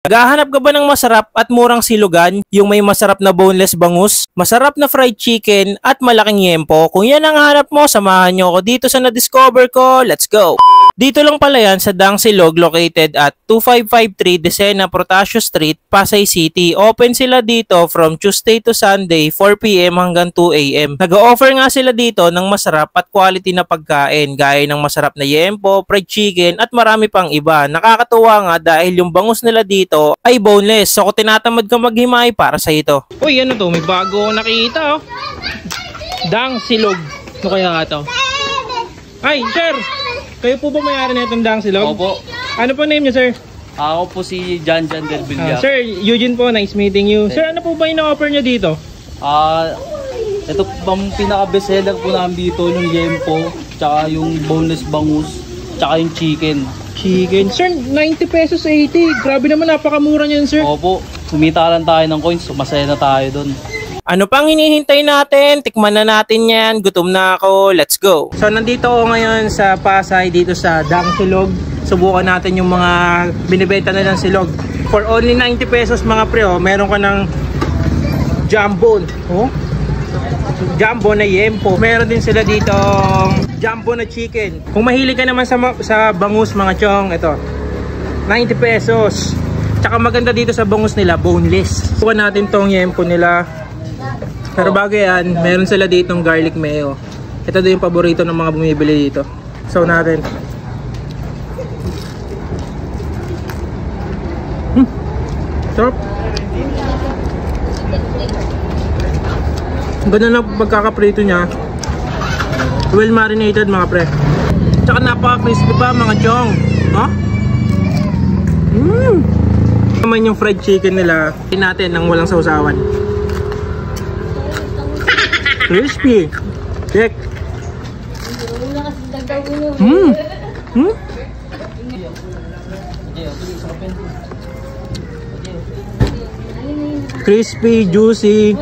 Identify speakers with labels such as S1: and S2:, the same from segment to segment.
S1: Naghahanap ka ba ng masarap at murang silugan? Yung may masarap na boneless bangus, masarap na fried chicken at malaking yempo? Kung yan ang hanap mo, samahan nyo ako dito sa na-discover ko. Let's go! Dito lang pala yan sa Dang Silog located at 2553 Desena Protasio Street, Pasay City. Open sila dito from Tuesday to Sunday 4 PM hanggang 2 AM. Nag-o-offer nga sila dito ng masarap at quality na pagkain gaya ng masarap na yempo, fried chicken at marami pang iba. Nakakatuwa nga dahil yung bangus nila dito ay boneless. So kung tinatamad ka maghimay, para sa ito. Uy, ano to? May bago akong nakita oh. Dang Silog. Ano kaya nga to? Ay, sir! Kayo po ba may-ari na itong Dang Silog?
S2: Opo.
S1: Ano po name niyo, sir?
S2: Ako po si Jan Del Villa.
S1: Sir, Eugene po. Nice meeting you. Sir, ano po ba yung offer niyo dito?
S2: Ito bang pinaka-bestseller po namin dito, yung yempo, tsaka yung boneless bangus, tsaka yung chicken.
S1: Chicken. Sir, 90 pesos 80. Grabe naman, napakamura niyan, sir.
S2: Opo. Kumita lang tayo ng coins, masaya na tayo dun.
S1: Ano pang hinihintay natin? Tikman na natin yan. Gutom na ako. Let's go. So, nandito ako ngayon sa Pasay, dito sa Dang Silog. Subukan natin yung mga binibenta nilang silog. For only 90 pesos mga pre, oh, meron ka ng jumbo. Oh? Jumbo na yempo. Meron din sila dito jumbo na chicken. Kung mahilig ka naman sa bangus mga chong, ito. 90 pesos. Tsaka maganda dito sa bangus nila, boneless. Subukan natin tong yempo nila. Pero bago yan, meron sila ditong garlic mayo. Ito din yung paborito ng mga bumibili dito. So natin. Sarap. Ganda na pagkakaprito niya. Well marinated mga pre. Tsaka napaka-crispy pa mga chong. Huh? Naman yung fried chicken nila. Natin ng walang sausawan. Crispy. Check. Crispy, juicy.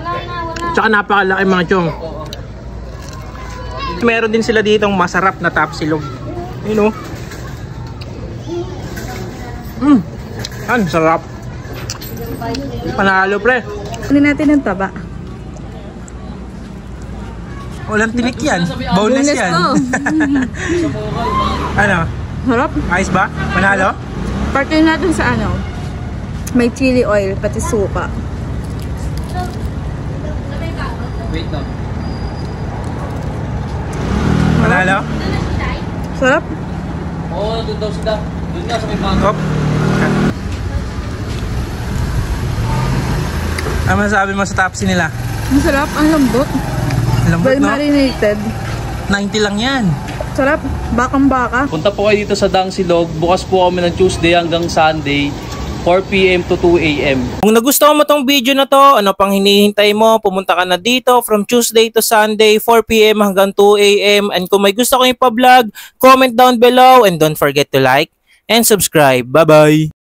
S1: Tsaka napakalaki mga chong. Meron din sila ditong masarap na tapsilog. You know? Ang sarap. Panalo pre.
S3: Ano natin ang taba?
S1: Walang tinik yan. Boneless yan. Ano?
S3: Harap.
S1: Ayos ba? Manalo?
S3: Partner natin sa ano? May chili oil, pati suka.
S2: Wait na.
S1: Manalo?
S3: Sarap.
S2: Oo, doon daw sila. Doon nga sa may mango.
S1: Hop. Ano masasabi mo sa tapsi nila?
S3: Ang sarap, ang lambot.
S1: Lambot,
S3: Well
S1: no?
S3: marinated.
S1: 90 lang yan.
S3: Sarap, bakang baka.
S2: Punta po kayo dito sa Dang Silog. Bukas po kami ng Tuesday hanggang Sunday, 4 PM to 2 AM.
S1: Kung nagustuhan mo tong video na to, ano pang hinihintay mo? Pumunta ka na dito from Tuesday to Sunday, 4 PM hanggang 2 AM. And kung may gusto kong ipa-vlog, comment down below and don't forget to like and subscribe. Bye-bye!